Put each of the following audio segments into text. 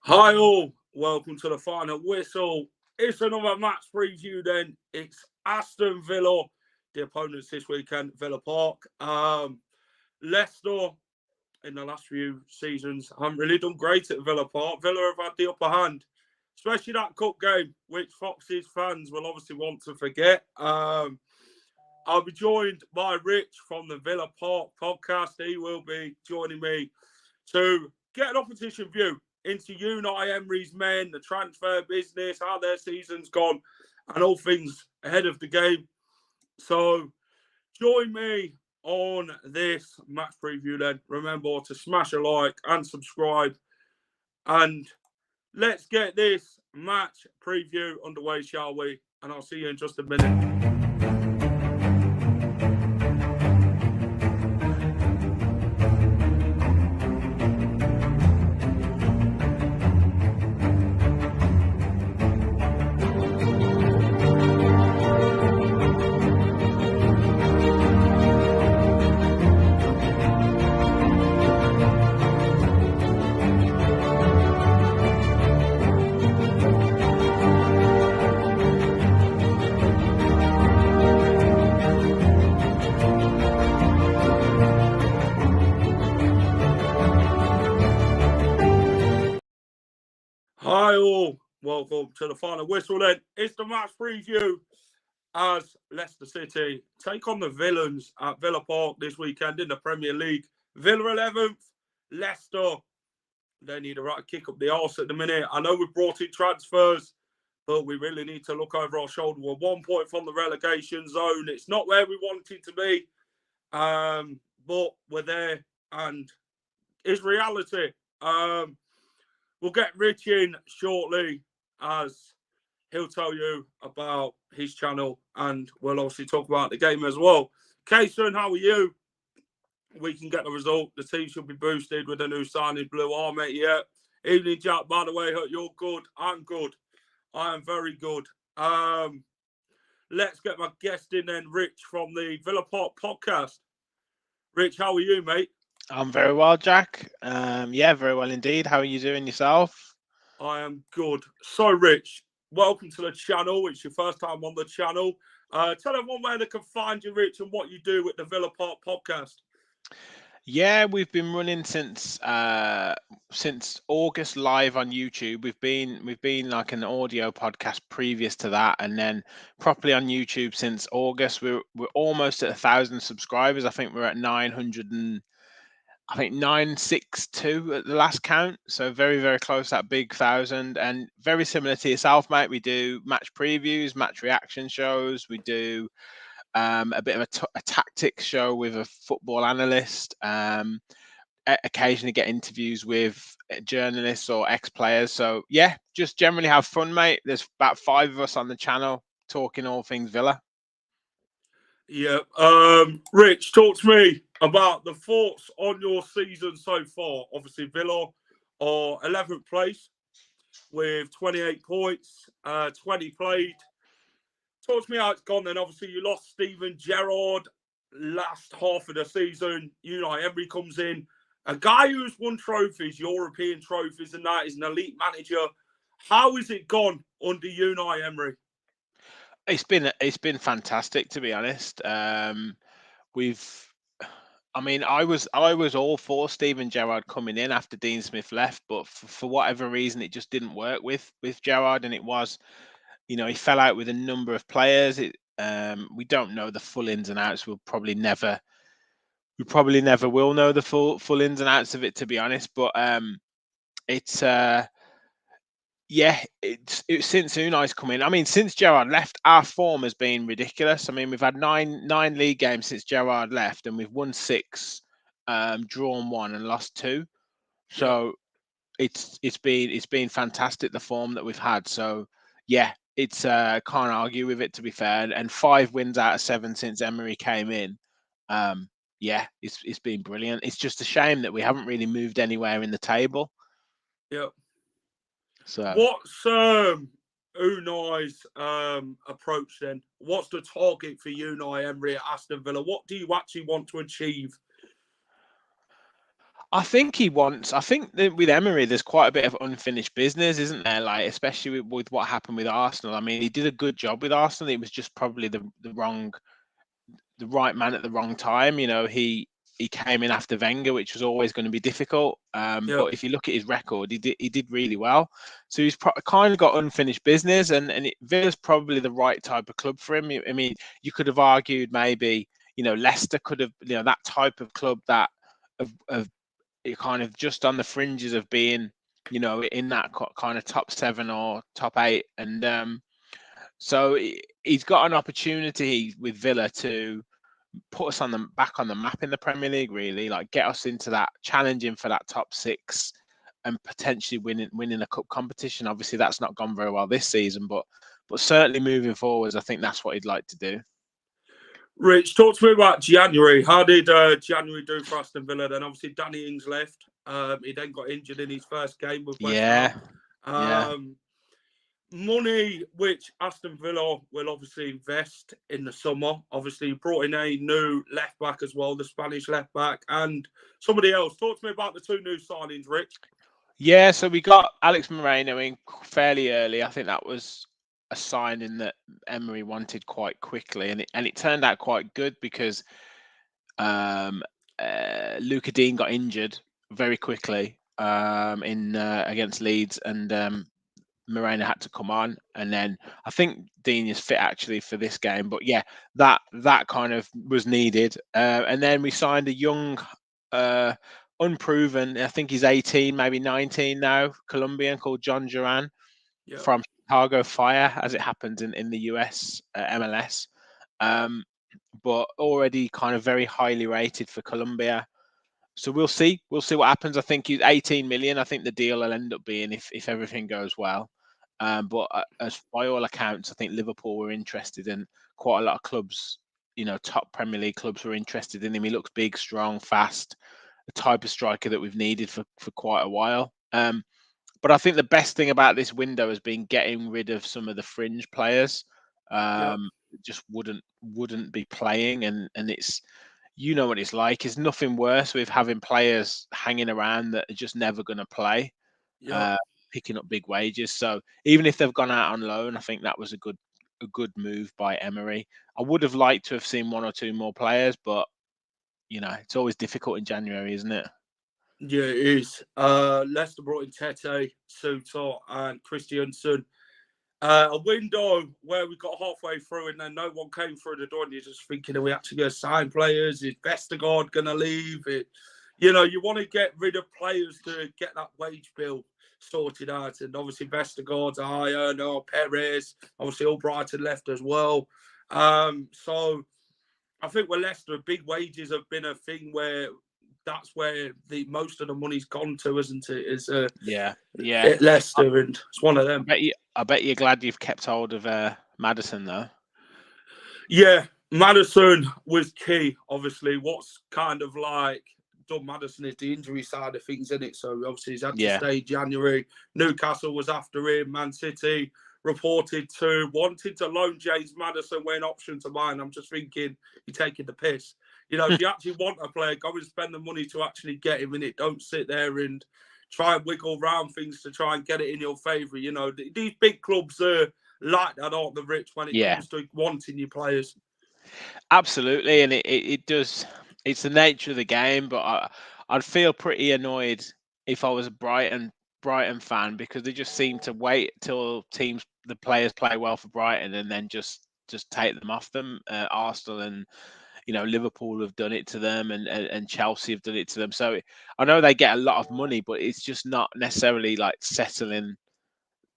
Hi all, welcome to the final whistle. It's another match preview then. It's Aston Villa, the opponents this weekend, Villa Park. Leicester, in the last few seasons, haven't really done great at Villa Park. Villa have had the upper hand, especially that cup game, which Fox's fans will obviously want to forget. I'll be joined by Rich from the Villa Park podcast. He will be joining me to get an opposition view into Unai Emery's men, the transfer business, how their season's gone, and all things ahead of the game. So join me on this match preview then. Remember to smash a like and subscribe. And let's get this match preview underway, shall we? And I'll see you in just a minute. Hi all, welcome to the final whistle then. It's the match preview as Leicester City take on the Villains at Villa Park this weekend in the Premier League. Villa 11th, Leicester, they need a right kick up the arse at the minute. I know we've brought in transfers, but we really need to look over our shoulder. We're 1 point from the relegation zone. It's not where we want it to be, but we're there and it's reality. We'll get Rich in shortly as he'll tell you about his channel and we'll obviously talk about the game as well. Kayson, how are you? We can get the result. The team should be boosted with a new signing, Blue Army. Yeah. Evening, Jack, by the way. You're good. I'm good. I am very good. Let's get my guest in then, Rich from the Villa Park podcast. Rich, how are you, mate? I'm very well, Jack. Yeah, very well indeed. How are you doing yourself? I am good. So, Rich, welcome to the channel. It's your first time on the channel. Tell everyone where they can find you, Rich, and what you do with the Villa Park podcast. Yeah, we've been running since August live on YouTube. We've been like an audio podcast previous to that, and then properly on YouTube since August. We're almost at 1,000 subscribers. I think we're at 962 at the last count. So very, very close, that big 1,000. And very similar to yourself, mate. We do match previews, match reaction shows. We do a bit of a tactics show with a football analyst. Occasionally get interviews with journalists or ex-players. So yeah, just generally have fun, mate. There's about 5 of us on the channel talking all things Villa. Yeah. Rich, talk to me about the thoughts on your season so far. Obviously, Villa are 11th place with 28 points, 20 played. Talk to me how it's gone then. Obviously, you lost Steven Gerrard last half of the season. Unai Emery comes in. A guy who's won trophies, European trophies, and that is an elite manager. How has it gone under Unai Emery? It's been fantastic, to be honest. I was all for Steven Gerrard coming in after Dean Smith left, but for whatever reason, it just didn't work with Gerrard, and it was, he fell out with a number of players. We don't know the full ins and outs. We probably never will know the full ins and outs of it, to be honest. But it's since Unai's come in. I mean, since Gerrard left, our form has been ridiculous. I mean, we've had nine league games since Gerrard left, and we've won 6, drawn 1, and lost 2. So it's been fantastic, the form that we've had. So yeah, it's can't argue with it, to be fair. And 5 wins out of 7 since Emery came in. Yeah, it's been brilliant. It's just a shame that we haven't really moved anywhere in the table. Yeah. So what's Unai's approach then? What's the target for Unai Emery at Aston Villa? What do you actually want to achieve? I think he wants. I think that with Emery, there's quite a bit of unfinished business, isn't there? Like, especially with what happened with Arsenal. I mean, he did a good job with Arsenal. It was just probably the right man at the wrong time. He came in after Wenger, which was always going to be difficult. Yeah, But if you look at his record, he did really well. So he's kind of got unfinished business, and Villa's probably the right type of club for him. I mean, you could have argued maybe Leicester could have that type of club that of kind of just on the fringes of being in that kind of top 7 or top 8, and so he's got an opportunity with Villa to put us back on the map in the Premier League, really, like get us into that challenging for that top 6 and potentially winning a cup competition. Obviously, that's not gone very well this season, but certainly moving forwards, I think that's what he'd like to do. Rich, talk to me about January. How did January do for Aston Villa? Then obviously Danny Ings left. He then got injured in his first game with West Ham. Yeah. Money which Aston Villa will obviously invest in the summer. Obviously, brought in a new left back as well, the Spanish left back, and somebody else. Talk to me about the 2 new signings, Rich. Yeah, so we got Alex Moreno in fairly early. I think that was a signing that Emery wanted quite quickly, and it turned out quite good because Luca Dean got injured very quickly in against Leeds, and Moreno had to come on, and then I think Dean is fit actually for this game. But yeah, that kind of was needed, and then we signed a young, unproven. I think he's 18, maybe 19 now, Colombian called John Duran from Chicago Fire, as it happens in the US MLS. But already kind of very highly rated for Colombia. So we'll see what happens. I think he's 18 million. I think the deal will end up being if everything goes well. But as by all accounts, I think Liverpool were interested, and quite a lot of clubs, top Premier League clubs were interested in him. He looks big, strong, fast, the type of striker that we've needed for quite a while. But I think the best thing about this window has been getting rid of some of the fringe players. Just wouldn't be playing, and it's what it's like. It's nothing worse with having players hanging around that are just never going to play, picking up big wages. So even if they've gone out on loan, I think that was a good move by Emery. I would have liked to have seen 1 or 2 more players, but it's always difficult in January, isn't it? Yeah, it is. Leicester brought in Tete, Suter, and Christiansen. A window where we got halfway through and then no one came through the door, and you're just thinking, are we actually going to sign players? Is Vestergaard going to leave? You want to get rid of players to get that wage bill sorted out. And obviously, Vestergaard's a high earner, Perez, obviously, Albrighton left as well. So I think with Leicester, big wages have been a thing where that's where most of the money's gone to, isn't it? Is at Leicester, and it's one of them. I bet you're glad you've kept hold of Maddison, though. Yeah, Maddison was key. Obviously, what's kind of like done Maddison is the injury side of things, isn't it? So obviously he's had to stay January. Newcastle was after him. Man City reported wanted to loan James Maddison when option to mine. I'm just thinking you're taking the piss. If you actually want a player, go and spend the money to actually get him in it. Don't sit there and try and wiggle around things to try and get it in your favour. These big clubs are like that, aren't they, Rich, when it comes to wanting your players? Absolutely, and it does. It's the nature of the game, but I'd feel pretty annoyed if I was a Brighton fan, because they just seem to wait till the players play well for Brighton and then just take them off them. Arsenal and Liverpool have done it to them, and Chelsea have done it to them. So I know they get a lot of money, but it's just not necessarily like settling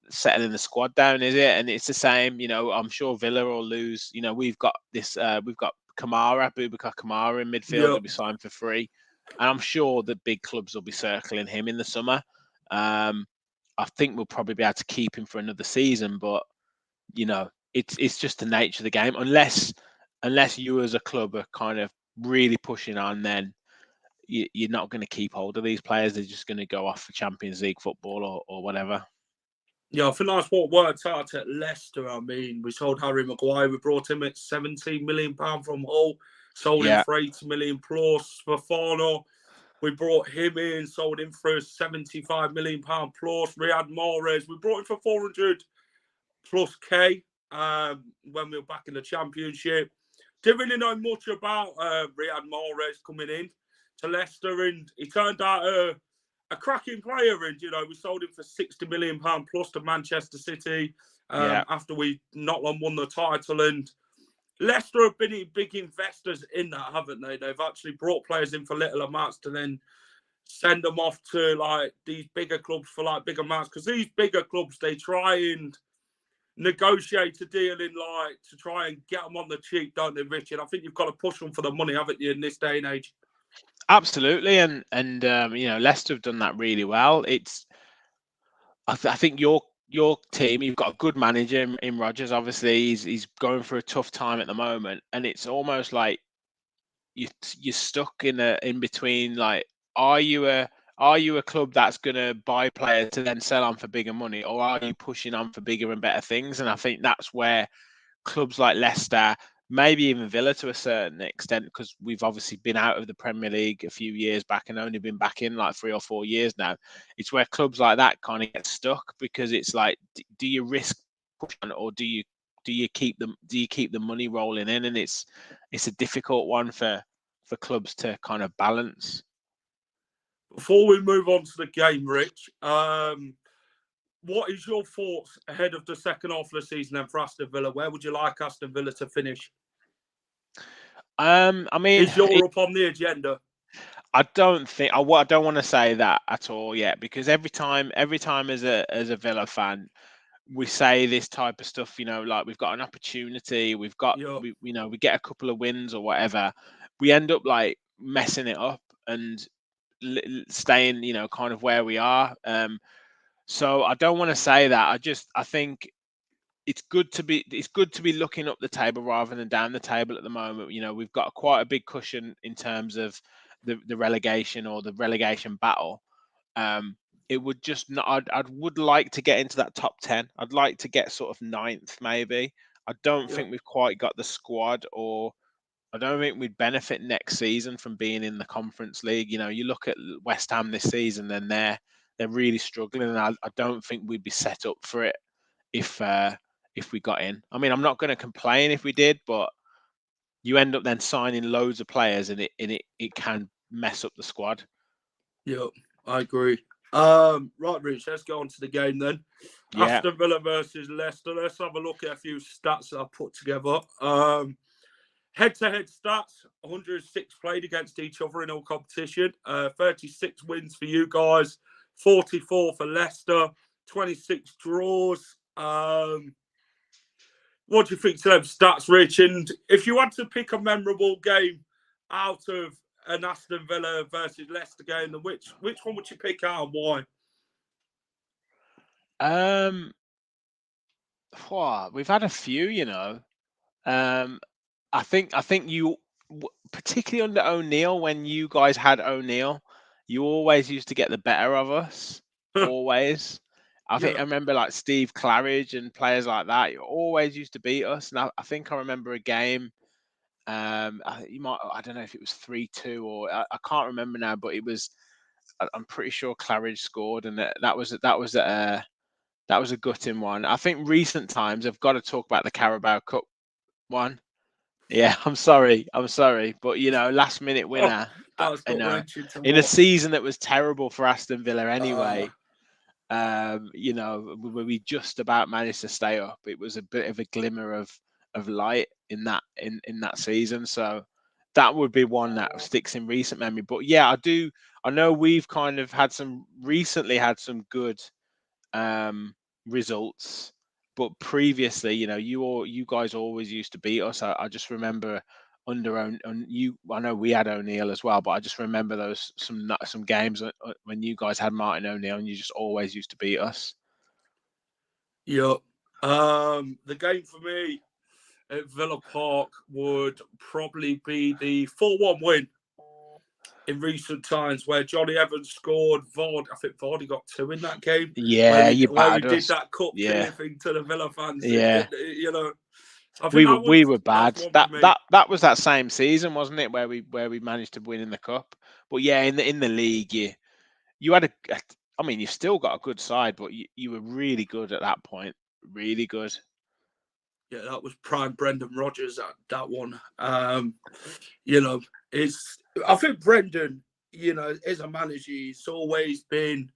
the squad down, is it? And it's the same. I'm sure Villa will lose. We've got Boubacar Kamara in midfield will be signed for free, and I'm sure the big clubs will be circling him in the summer. I think we'll probably be able to keep him for another season, but it's just the nature of the game. Unless you as a club are kind of really pushing on, then you're not going to keep hold of these players. They're just going to go off for Champions League football or whatever. Yeah, I think that's what worked out at Leicester. I mean, we sold Harry Maguire. We brought him at £17 million from Hull. Sold him for £80 million plus. Fofana, We brought him in, sold him for £75 million plus. Riyad Mahrez, we brought him for 400 plus K when we were back in the Championship. Didn't really know much about Riyad Mahrez coming in to Leicester, and he turned out a cracking player. And, we sold him for £60 million plus to Manchester City after we not long won the title. And Leicester have been big investors in that, haven't they? They've actually brought players in for little amounts to then send them off to like these bigger clubs for like bigger amounts. Because these bigger clubs, they try and negotiate a deal in like to try and get them on the cheap, don't they, Richard? I think you've got to push them for the money, haven't you, in this day and age? Absolutely, and Leicester have done that really well. I think your team, you've got a good manager in Rodgers. Obviously, he's going through a tough time at the moment, and it's almost like you're stuck in between. Like, are you a club that's going to buy players to then sell on for bigger money, or are you pushing on for bigger and better things? And I think that's where clubs like Leicester, maybe even Villa to a certain extent, because we've obviously been out of the Premier League a few years back and only been back in like 3 or 4 years now. It's where clubs like that kind of get stuck, because it's like, do you risk pushing, or do you keep the money rolling in? And it's a difficult one for clubs to kind of balance. Before we move on to the game, Rich, what is your thoughts ahead of the second half of the season then for Aston Villa? Where would you like Aston Villa to finish? I mean, is Europe on the agenda? I don't want to say that at all yet, because every time as a Villa fan, we say this type of stuff, like we've got an opportunity, we've got, we get a couple of wins or whatever, we end up like messing it up and staying, kind of where we are. So I don't want to say that. I think it's good to be looking up the table rather than down the table at the moment. We've got quite a big cushion in terms of the relegation or the relegation battle. It would just not. I would like to get into that top 10. I'd like to get sort of 9th maybe. I don't think we've quite got the squad, or I don't think we'd benefit next season from being in the Conference League. You look at West Ham this season, then they're really struggling, and I don't think we'd be set up for it if we got in. I mean, I'm not going to complain if we did, but you end up then signing loads of players, and it can mess up the squad. Yeah, I agree. Right, Rich, let's go on to the game then. Yeah. Aston Villa versus Leicester. Let's have a look at a few stats that I've put together. Head-to-head stats, 106 played against each other in all competition. 36 wins for you guys, 44 for Leicester, 26 draws. What do you think to them stats, Rich? And if you had to pick a memorable game out of an Aston Villa versus Leicester game, then which one would you pick out and why? We've had a few, I think you, particularly under O'Neill, when you guys had O'Neill, you always used to get the better of us. Always. I remember like Steve Claridge and players like that. You always used to beat us. And I think I remember a game. I don't know if it was 3-2 or I can't remember now, but it was. I'm pretty sure Claridge scored, and that was a gutting one. I think recent times I've got to talk about the Carabao Cup one. Yeah, I'm sorry, but last minute winner. In a season that was terrible for Aston Villa anyway. We just about managed to stay up. It was a bit of a glimmer of light in that season. So that would be one that sticks in recent memory. But yeah, I know we've kind of recently had some good results. But previously, you guys always used to beat us. I just remember under you. I know we had O'Neill as well, but I just remember some games when you guys had Martin O'Neill, and you just always used to beat us. Yeah. The game for me at Villa Park would probably be the 4-1 win in recent times, where Johnny Evans scored. I think Vardy got 2 in that game. Yeah, where he did that cup thing to the Villa fans. Yeah, we were bad. That was that same season, wasn't it, where we managed to win in the cup? But yeah, in the league, you had I mean, you've still got a good side, but you were really good at that point. Really good. Yeah, that was prime Brendan Rodgers, that one. You know, I think Brendan, you know, as a manager, he's always been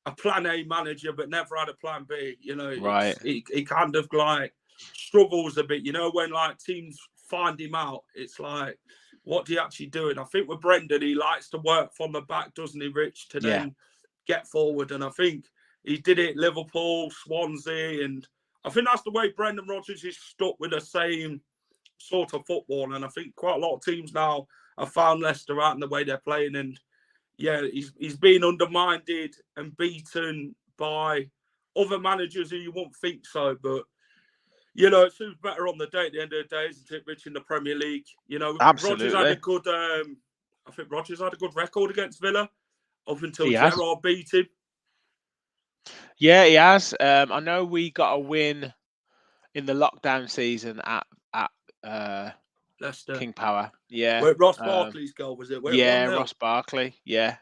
a plan A manager, but never had a plan B. You know, Right. he kind of like struggles a bit. You know, when like teams find him out, it's like, what do you actually do? And I think with Brendan, he likes to work from the back, doesn't he, Rich, to then get forward. And I think he did it at Liverpool, Swansea, and I think that's the way Brendan Rodgers is stuck with the same sort of football. And I think quite a lot of teams now have found Leicester out in the way they're playing. And yeah, he's been undermined and beaten by other managers who you won't think so. But, you know, it seems better on the day at the end of the day, isn't it, Rich, in the Premier League? You know, Absolutely. Rodgers had a good, I think Rodgers had a good record against Villa up until He Gerrard beat him. Yeah, he has. I know we got a win in the lockdown season at Leicester. King Power. Yeah. Where Ross Barkley's goal, was it? Yeah, Ross Barkley. Yeah.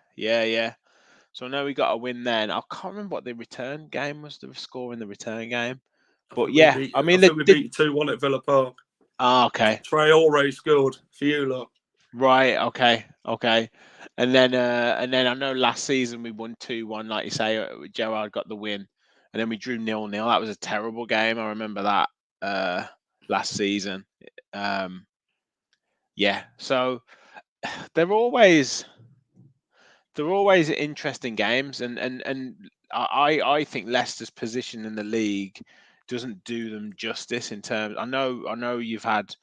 So I know we got a win then. I can't remember what the return game was, the score in the return game. But yeah, I mean, we beat 2-1 at Villa Park. Oh, okay. Traore scored for you lot. Right. Okay. And then I know last season we won 2-1, like you say. Gerrard got the win, and then we drew 0-0. That was a terrible game. I remember that last season. Yeah. So they're always interesting games, and I think Leicester's position in the league doesn't do them justice in terms. I know you've had,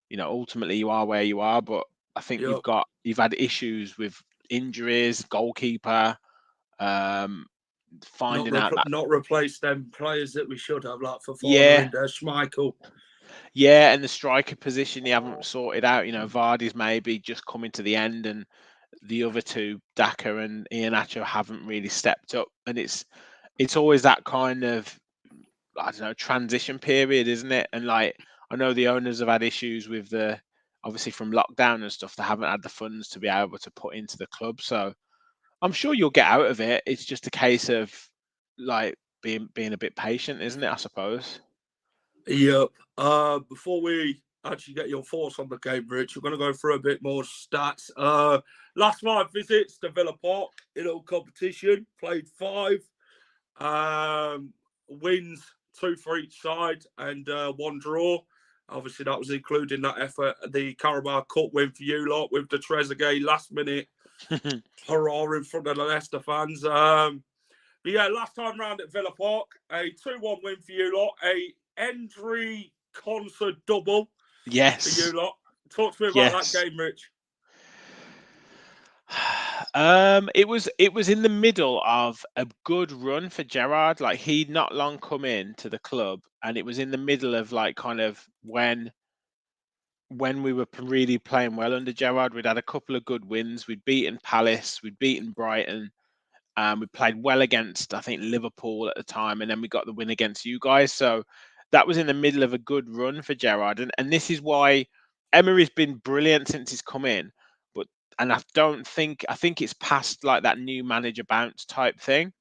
you know, ultimately you are where you are, but I think you've had issues with injuries, goalkeeper, finding not replace them players that we should have, like for in there, Schmeichel. Yeah, and the striker position you haven't sorted out. You know, Vardy's maybe just coming to the end, and the other two, Daka and Iheanacho, haven't really stepped up. And it's always that kind of, I don't know, transition period, isn't it? And like, I know the owners have had issues with obviously from lockdown and stuff. They haven't had the funds to be able to put into the club. So I'm sure you'll get out of it. It's just a case of like being a bit patient, isn't it? I suppose. Yep. Before we actually get your thoughts on the game, Rich, we're going to go through a bit more stats. Last 5 visits to Villa Park in all competition, played 5. Wins 2 for each side and 1 draw. Obviously, that was including that effort, the Carabao Cup win for you lot with the Trezeguet last minute hurrah in front of the Leicester fans. But yeah, last time round at Villa Park, a 2-1 win for you lot, a Emery concert double. Yes. For you lot. Talk to me about that game, Rich. It was in the middle of a good run for Gerrard. Like, he'd not long come in to the club, and it was in the middle of like kind of when we were really playing well under Gerrard. We'd had a couple of good wins. We'd beaten Palace, we'd beaten Brighton. We played well against, I think, Liverpool at the time, and then we got the win against you guys. So that was in the middle of a good run for Gerrard, and this is why Emery's been brilliant since he's come in. And I think it's past like that new manager bounce type thing.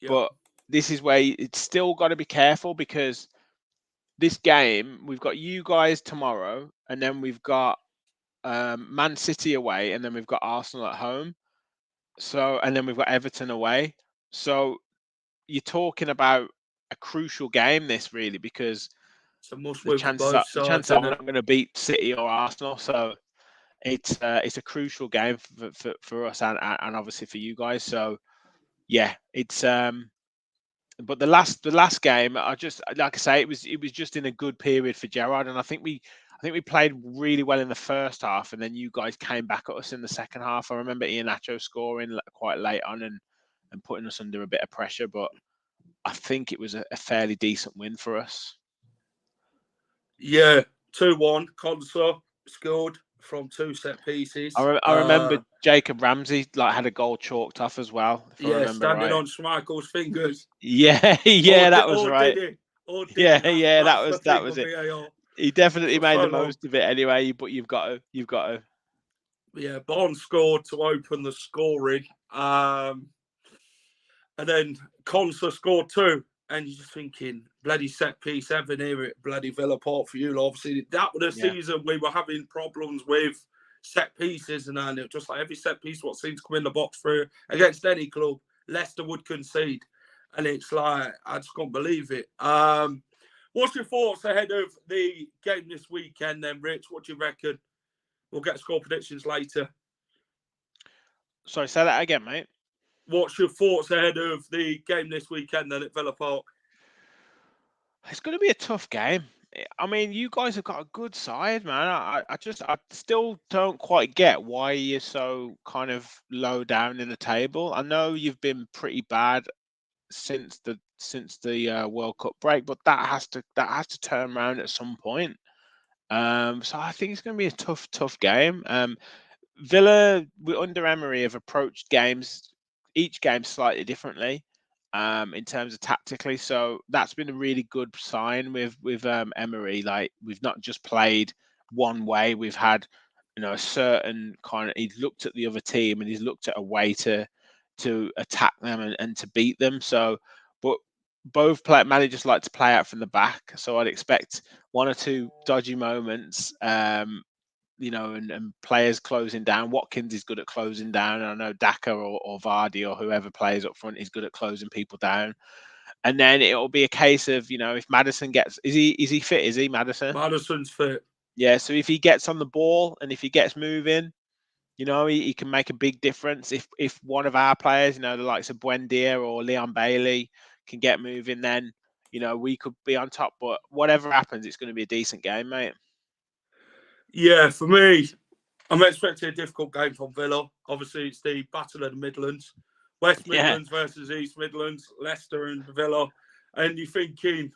Yep. But this is where it's still got to be careful, because this game, we've got you guys tomorrow, and then we've got Man City away, and then we've got Arsenal at home. So, and then we've got Everton away. So you're talking about a crucial game, this really, because the chances are we're not going to beat City or Arsenal. So it's a crucial game for us and obviously for you guys. So yeah, it's but the last game, I just, like I say, it was just in a good period for Gerrard, and I think we played really well in the first half, and then you guys came back at us in the second half. I remember Iheanacho scoring quite late on and putting us under a bit of pressure, but I think it was a fairly decent win for us. Yeah, 2-1. Conser scored from 2 set pieces. I remember Jacob Ramsey had a goal chalked off as well. Standing on Schmeichel's fingers. Yeah, that was right. That was it. He definitely made the most of it anyway. But you've got to. Yeah, Barnes scored to open the scoring. And then Conser scored 2. And you're just thinking, bloody set piece Evan here at bloody Villa Park for you. Obviously, that was the season we were having problems with set pieces, and it just like every set piece what seems to come in the box for against any club, Leicester would concede. And it's like, I just can't believe it. What's your thoughts ahead of the game this weekend then, Rich? What do you reckon? We'll get score predictions later. Sorry, say that again, mate. What's your thoughts ahead of the game this weekend then at Villa Park? It's going to be a tough game. I mean, you guys have got a good side, man. I still don't quite get why you're so kind of low down in the table. I know you've been pretty bad since the World Cup break, but that has to turn around at some point. So I think it's going to be a tough game. Villa under Emery have approached each game slightly differently. In terms of tactically, so that's been a really good sign with Emery. Like, we've not just played one way; we've had, a certain kind of. He's looked at the other team and he's looked at a way to attack them and to beat them. So, but both managers like to play out from the back. So I'd expect 1 or 2 dodgy moments. And players closing down. Watkins is good at closing down. And I know Daka or Vardy or whoever plays up front is good at closing people down. And then it'll be a case of, if Maddison gets, is he fit? Is he Maddison? Maddison's fit. Yeah. So if he gets on the ball and if he gets moving, he can make a big difference. If one of our players, the likes of Buendia or Leon Bailey can get moving, then, we could be on top. But whatever happens, it's going to be a decent game, mate. Yeah, for me, I'm expecting a difficult game from Villa. Obviously, it's the Battle of the Midlands. West Midlands versus East Midlands, Leicester and Villa. And you're thinking,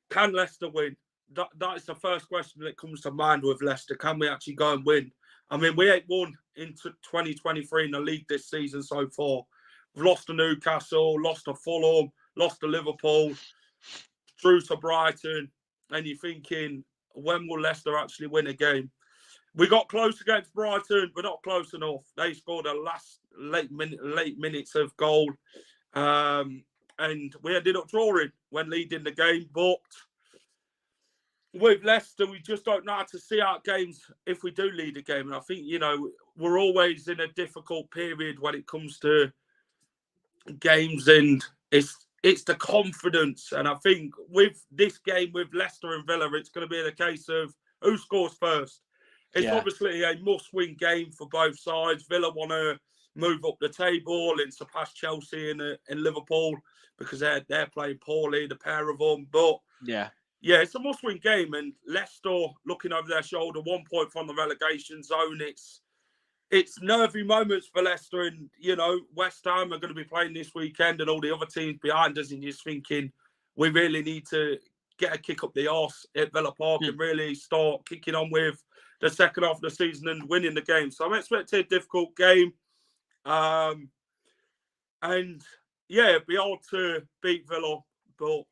can Leicester win? That is the first question that comes to mind with Leicester. Can we actually go and win? I mean, we ain't won into 2023 in the league this season so far. We've lost to Newcastle, lost to Fulham, lost to Liverpool, through to Brighton. And you're thinking, when will Leicester actually win a game? We got close against Brighton, but not close enough. They scored a last late minutes of goal. And we ended up drawing when leading the game. But with Leicester, we just don't know how to see out games if we do lead a game. And I think, we're always in a difficult period when it comes to games, and it's the confidence. And I think with this game with Leicester and Villa, it's going to be the case of who scores first. It's obviously a must-win game for both sides. Villa want to move up the table and surpass Chelsea and Liverpool because they're playing poorly, the pair of them. But yeah, it's a must-win game. And Leicester looking over their shoulder, 1 point from the relegation zone. It's nervy moments for Leicester, and West Ham are going to be playing this weekend, and all the other teams behind us, and just thinking we really need to get a kick up the arse at Villa Park and really start kicking on with the second half of the season and winning the game. So I'm expecting a difficult game. And it'd be hard to beat Villa, but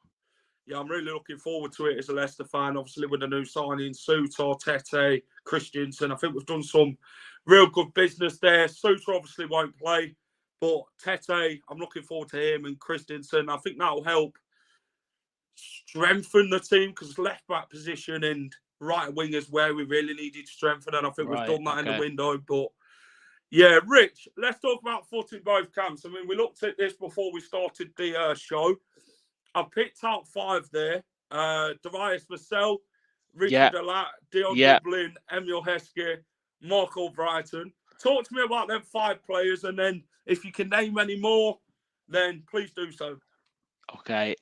I'm really looking forward to it as a Leicester fan. Obviously, with the new signings, Suter, Tete, Christensen. I think we've done some real good business there. Suter obviously won't play, but Tete, I'm looking forward to him, and Christensen. I think that'll help strengthen the team because left back position and right wing is where we really needed to strengthen, and I think we've done that in the window. But yeah, Rich, let's talk about foot in both camps. I mean, we looked at this before we started the show. I picked out 5 there. Darius Vassell, Richard Alat, Dion Dublin, Emil Heskey, Marco Brighton. Talk to me about them 5 players, and then if you can name any more, then please do so. Okay.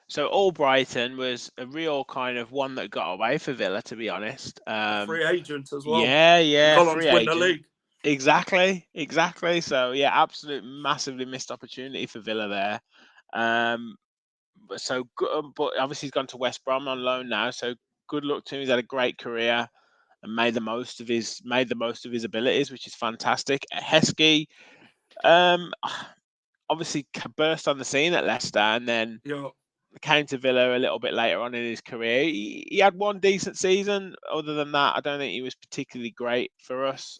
So Albrighton was a real kind of one that got away for Villa, to be honest. Free agent as well. Yeah, free agent. The league. Exactly. So yeah, absolute massively missed opportunity for Villa there. So good, but obviously he's gone to West Brom on loan now. So good luck to him. He's had a great career and made the most of his abilities, which is fantastic. Heskey, obviously burst on the scene at Leicester, and then came to Villa a little bit later on in his career. He had one decent season. Other than that, I don't think he was particularly great for us.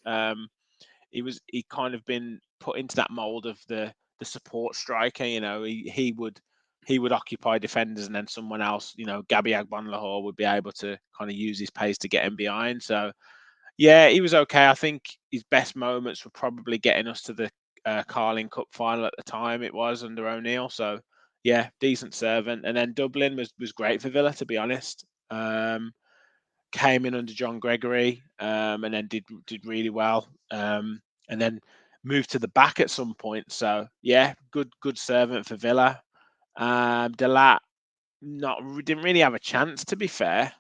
He kind of been put into that mold of the support striker. You know, he would occupy defenders, and then someone else, you know, Gabby Agbonlahor would be able to kind of use his pace to get him behind. So yeah, he was okay. I think his best moments were probably getting us to the Carling Cup final at the time it was under O'Neill. So yeah, decent servant. And then Dublin was great for Villa, to be honest. Came in under John Gregory, and then did really well. And then moved to the back at some point. So yeah, good servant for Villa. Delat didn't really have a chance, to be fair.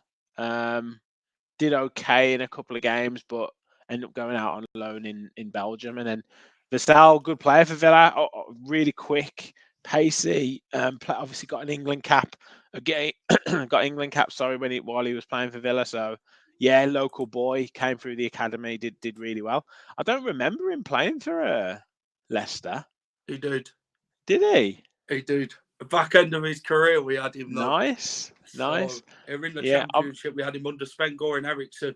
Did okay in a couple of games, but ended up going out on loan in Belgium. And then Vistal, good player for Villa, really quick, pacey. Obviously got an England cap. Again, got England cap. Sorry, while he was playing for Villa. So yeah, local boy, came through the academy, did really well. I don't remember him playing for Leicester. He did. Did he? He did. The back end of his career, we had him though. Nice. So, in the Championship, we had him under Sven-Goran Eriksson.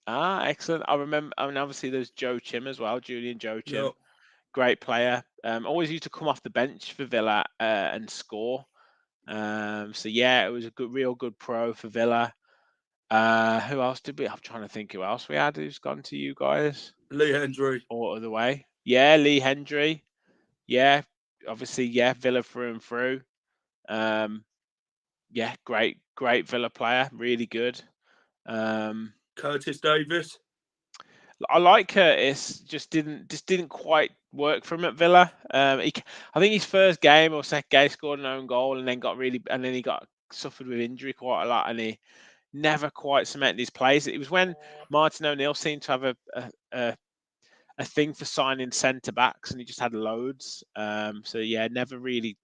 Excellent. I remember. I mean, obviously, there's Joe Chim as well, Julian Joe Chim. Yep. Great player. Always used to come off the bench for Villa and score. So yeah, it was a real good pro for Villa. Who else did we? I'm trying to think who else we had who's gone to you guys. Lee Hendry. Or other way. Yeah, Lee Hendry. Yeah, obviously, yeah, Villa through and through. Yeah, great Villa player, really good. Curtis Davis. I like Curtis, just didn't quite work for him at Villa. I think his first game or second game scored an own goal, and then he got suffered with injury quite a lot, and he never quite cemented his place. It was when Martin O'Neill seemed to have a thing for signing centre backs, and he just had loads. So yeah, never really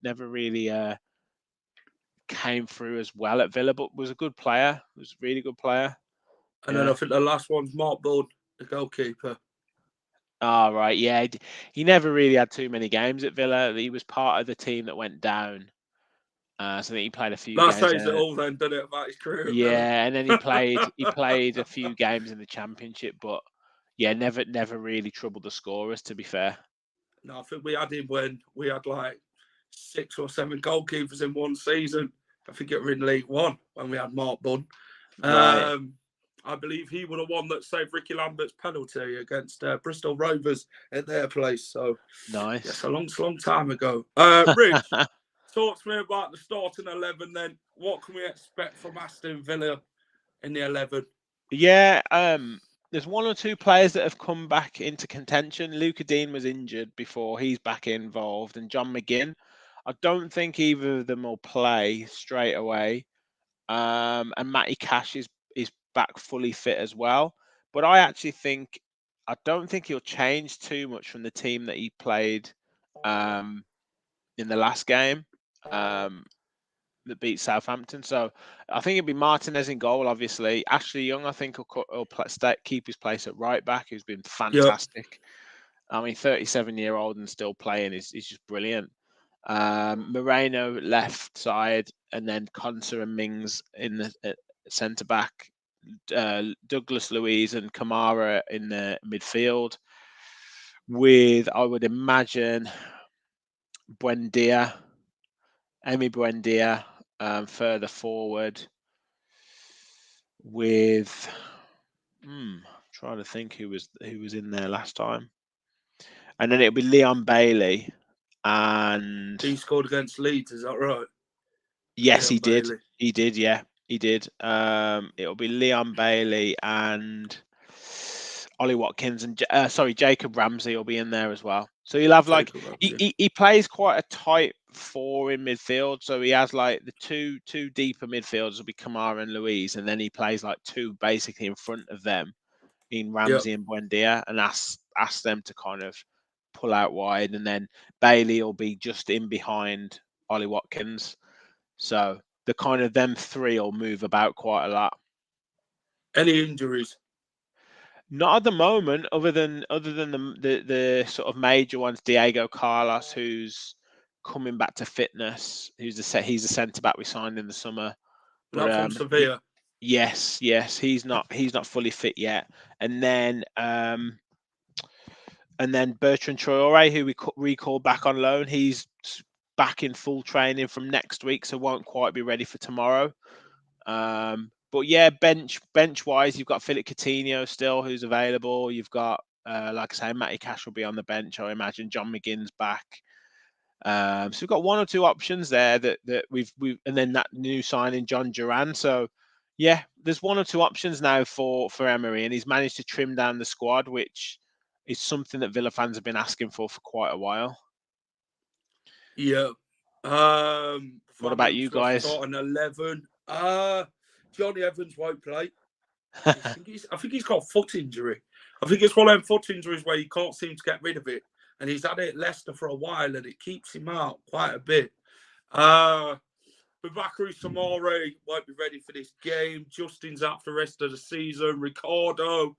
came through as well at Villa, but was a good player. Was a really good player. And then I think the last one's Mark Budd, the goalkeeper. Oh, right. Yeah. He never really had too many games at Villa. He was part of the team that went down. So I think he played a few games. That says it all then, didn't it, about his career? Yeah, and then he played a few games in the Championship, but yeah, never really troubled the scorers, to be fair. No, I think we had him when we had like 6 or 7 goalkeepers in one season. I think it was in League One when we had Mark Budd. Right. I believe he was the one that saved Ricky Lambert's penalty against Bristol Rovers at their place. So nice. Yes, a long time ago. Rich, talk to me about the starting 11 then. What can we expect from Aston Villa in the 11? Yeah, there's one or two players that have come back into contention. Luca Dean was injured before, he's back involved, and John McGinn. I don't think either of them will play straight away. And Matty Cash is back fully fit as well. But I don't think he'll change too much from the team that he played in the last game that beat Southampton. So I think it'll be Martinez in goal, obviously. Ashley Young, I think, will keep his place at right back, who's been fantastic. Yep. I mean, 37-year-old and still playing is just brilliant. Moreno left side, and then Konsa and Mings in the centre back. Douglas Luiz and Kamara in the midfield, with, I would imagine, Emi Buendia further forward, with trying to think who was in there last time, and then it'll be Leon Bailey, and he scored against Leeds, is that right? Yes, Leon Bailey. He did. Yeah, he did. It'll be Leon Bailey and Ollie Watkins and Jacob Ramsey will be in there as well. So he'll have he plays quite a tight 4 in midfield. So he has like the two deeper midfielders will be Kamara and Luiz, and then he plays like 2 basically in front of them, in Ramsey and Buendia, and ask them to kind of pull out wide, and then Bailey will be just in behind Ollie Watkins. So the kind of them 3 will move about quite a lot. Any injuries? Not at the moment, other than the sort of major ones. Diego Carlos, who's coming back to fitness. He's a centre back we signed in the summer. But from Sevilla. Yes, he's not fully fit yet. And then Bertrand Traore, who we recalled back on loan, he's back in full training from next week, so won't quite be ready for tomorrow. But yeah, bench wise, you've got Philip Coutinho still, who's available. You've got, like I say, Matty Cash will be on the bench, I imagine. John McGinn's back. So we've got one or two options there that we've and then that new signing, John Duran. So yeah, there's one or two options now for Emery, and he's managed to trim down the squad, which is something that Villa fans have been asking for quite a while. Yeah. What about you guys? Starting 11. Johnny Evans won't play. I think he's got a foot injury. I think it's one of them foot injuries where you can't seem to get rid of it. And he's had it at Leicester for a while, and it keeps him out quite a bit. Babakary Samari won't be ready for this game. Justin's out for the rest of the season. Ricardo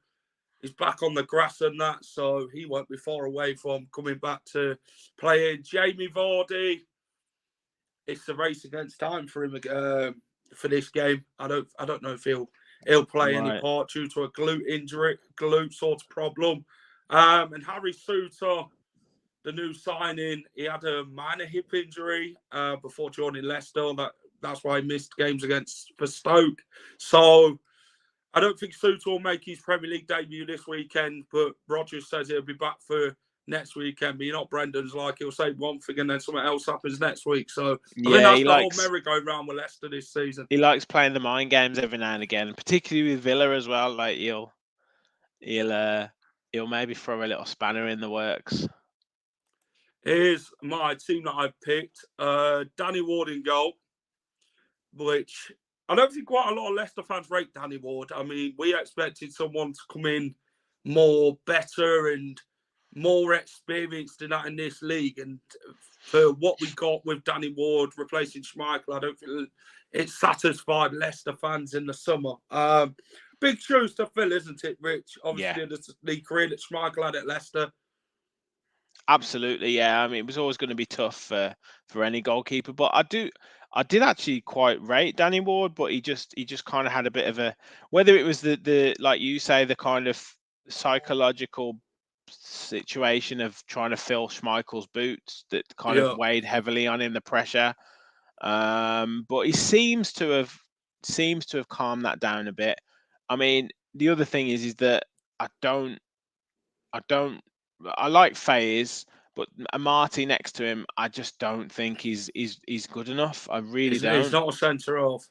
is back on the grass and that, so he won't be far away from coming back to playing. Jamie Vardy, it's a race against time for him for this game. I don't know if he'll play any part due to a glute sort of problem. And Harry Souttar, the new signing, he had a minor hip injury before joining Leicester. That's why he missed games for Stoke. So I don't think Souttar will make his Premier League debut this weekend, but Rodgers says he'll be back for next weekend. But you know what Brendan's like, he'll say one thing and then something else happens next week. So I think that's the whole merry-go-round with Leicester this season. He likes playing the mind games every now and again, particularly with Villa as well. Like he'll maybe throw a little spanner in the works. Here's my team that I've picked. Danny Ward in goal, which I don't think quite a lot of Leicester fans rate Danny Ward. I mean, we expected someone to come in more better and more experienced than that in this league. And for what we got with Danny Ward replacing Schmeichel, I don't think it satisfied Leicester fans in the summer. Big shoes to fill, isn't it, Rich? Obviously, the career that Schmeichel had at Leicester. Absolutely, yeah. I mean, it was always going to be tough for any goalkeeper, but I did actually quite rate Danny Ward, but he just kind of had a bit of a, whether it was the like you say, the kind of psychological situation of trying to fill Schmeichel's boots that kind of weighed heavily on him, the pressure. But he seems to have calmed that down a bit. I mean, the other thing is that I like Faze, but Amati next to him, I just don't think he's good enough. I really don't. He's not a centre half.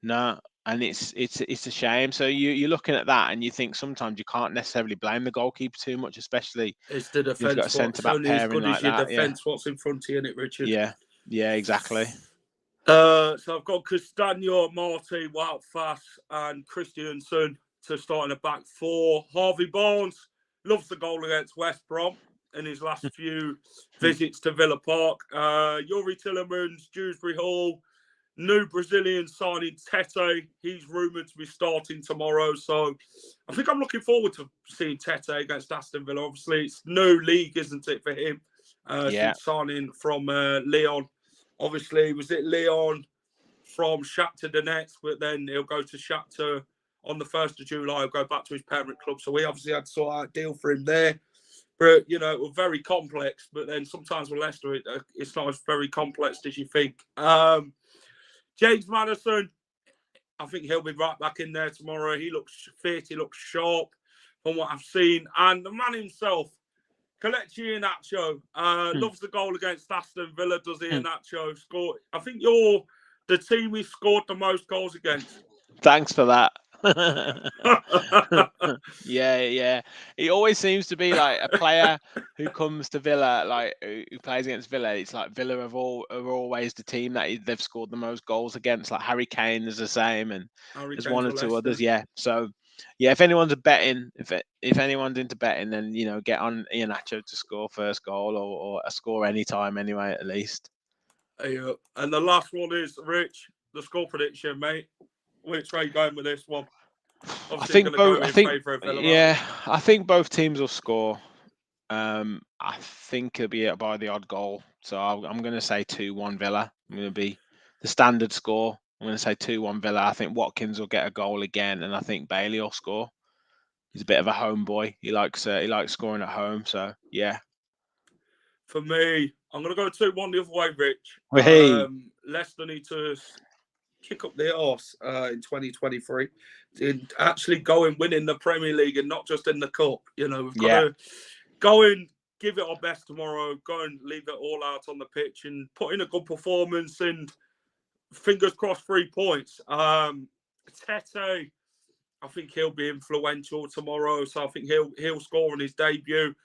No, and it's a shame. So you're looking at that, and you think sometimes you can't necessarily blame the goalkeeper too much, especially it's the defence. You've got a centre back pairing like that. Defence, what's in front of you, innit, Richard? Yeah, exactly. So I've got Castagno, Marty, Wout Fass, and Christiansen to start in the back four. Harvey Barnes loves the goal against West Brom in his last few visits to Villa Park. Yuri Tillemans, Dewsbury Hall, new Brazilian signing Tete. He's rumoured to be starting tomorrow. So I think I'm looking forward to seeing Tete against Aston Villa. Obviously, it's new league, isn't it, for him? Since signing from Lyon. Obviously, was it Lyon from Shakhtar Donetsk, but then he'll go to Shakhtar on the 1st of July. He'll go back to his parent club. So we obviously had to sort out a deal for him there. But, you know, it was very complex. But then sometimes with Leicester, it's not as very complex as you think. James Maddison, I think he'll be right back in there tomorrow. He looks fit. He looks sharp from what I've seen. And the man himself, Kelechi Iheanacho, loves the goal against Aston Villa, does Iheanacho? Score. I think you're the team he scored the most goals against. Thanks for that. Yeah. He always seems to be like a player who comes to Villa, like who plays against Villa. It's like Villa are always the team that they've scored the most goals against. Like Harry Kane is the same, and there's one or two others. Yeah. So yeah, if anyone's betting, if anyone's into betting, then get on Iheanacho to score first goal or a score anytime anyway, at least. Yeah. And the last one is Rich, the score prediction, mate. Which way are you going with this one? Obviously I think both teams will score. I think it'll be by the odd goal. So I'm going to say 2-1 Villa. I'm going to be the standard score. I'm going to say 2-1 Villa. I think Watkins will get a goal again, and I think Bailey will score. He's a bit of a homeboy. He likes scoring at home. So yeah. For me, I'm going to go 2-1 the other way, Rich. Hey. Leicester need to kick up their arse in 2023 in actually go and win in the Premier League and not just in the Cup. You know, we've got to go and give it our best tomorrow, go and leave it all out on the pitch and put in a good performance and fingers crossed 3 points. Tete, I think he'll be influential tomorrow, so I think he'll score on his debut.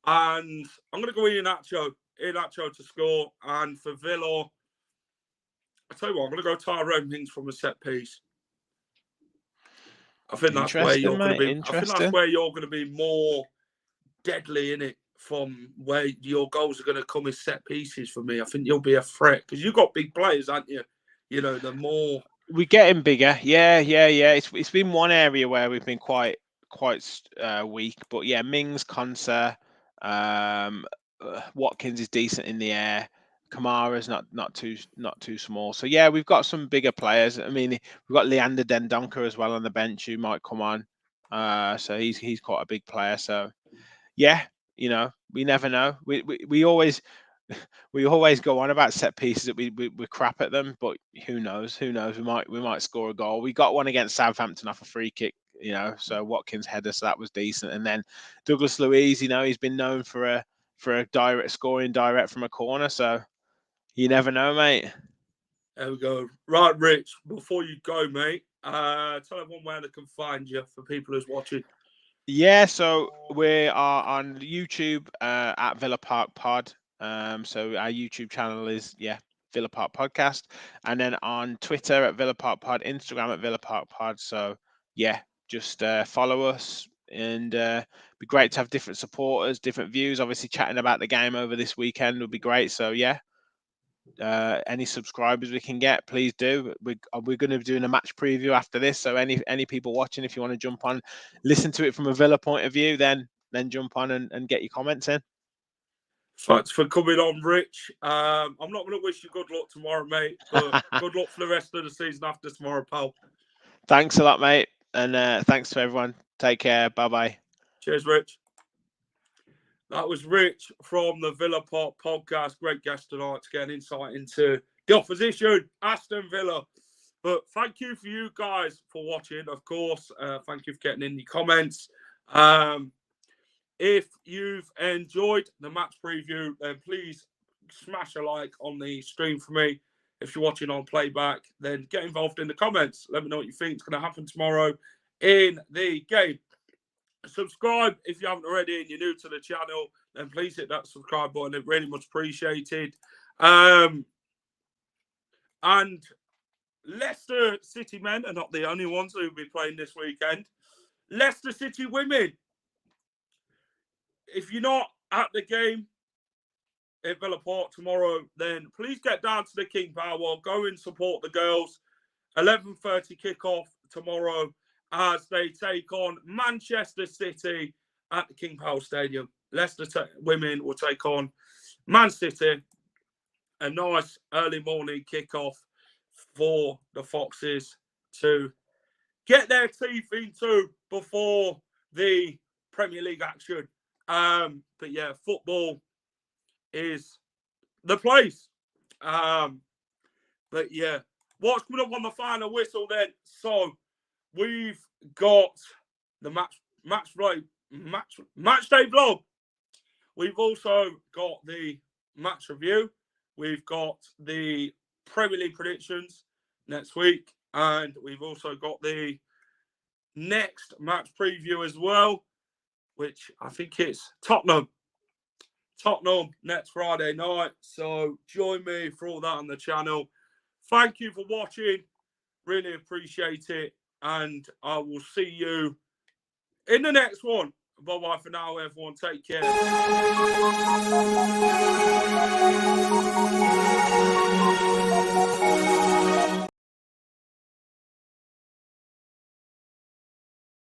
And I'm going to go Iheanacho to score. And for Villa, I tell you what, I'm going to go Tyrone Mings from a set piece. I think that's where you're going to be. I think that's where you're going to be more deadly in it, from where your goals are going to come as set pieces for me. I think you'll be a threat because you've got big players, haven't you? You know, the more we're getting bigger. Yeah. It's been one area where we've been quite weak, but yeah, Mings, Konsa, Watkins is decent in the air. Kamara's not too small. So yeah, we've got some bigger players. I mean, we've got Leander Dendoncker as well on the bench who might come on. So he's quite a big player. So yeah, you know, we never know. We always go on about set pieces that we're crap at them, but who knows? We might score a goal. We got one against Southampton off a free kick, you know. So Watkins header, so that was decent. And then Douglas Luiz, you know, he's been known for a direct scoring from a corner. So you never know, mate. There we go. Right, Rich, before you go, mate, tell everyone where they can find you for people who's watching. Yeah, so we are on YouTube at Villa Park Pod. So our YouTube channel is Villa Park Podcast, and then on Twitter at Villa Park Pod, Instagram at Villa Park Pod. So yeah, just follow us, and be great to have different supporters, different views. Obviously, chatting about the game over this weekend would be great. So yeah. Any subscribers we can get, please do. We're going to be doing a match preview after this, so any people watching, if you want to jump on, listen to it from a Villa point of view, then jump on and get your comments in. Thanks for coming on, Rich. I'm not going to wish you good luck tomorrow, mate, but good luck for the rest of the season after tomorrow, pal. Thanks a lot, mate, and thanks to everyone. Take care. Bye-bye. Cheers, Rich. That was Rich from the Villa Park Podcast. Great guest tonight to get an insight into the opposition, Aston Villa. But thank you for you guys for watching, of course. Thank you for getting in the comments. If you've enjoyed the match preview, then please smash a like on the stream for me. If you're watching on playback, then get involved in the comments. Let me know what you think is going to happen tomorrow in the game. Subscribe if you haven't already and you're new to the channel, then please hit that subscribe button. It's really much appreciated. And Leicester City men are not the only ones who will be playing this weekend. Leicester City women. If you're not at the game at Villa Park tomorrow, then please get down to the King Power. Go and support the girls. 11:30 kickoff tomorrow as they take on Manchester City at the King Power Stadium. Leicester women will take on Man City. A nice early morning kickoff for the Foxes to get their teeth into before the Premier League action. But yeah, football is the place. But yeah, what's coming up on the final whistle then? So we've got the match day vlog. We've also got the match review. We've got the Premier League predictions next week, and we've also got the next match preview as well, which I think it's Tottenham next Friday night. So join me for all that on the channel. Thank you for watching. Really appreciate it. And I will see you in the next one. Bye-bye for now, everyone. Take care.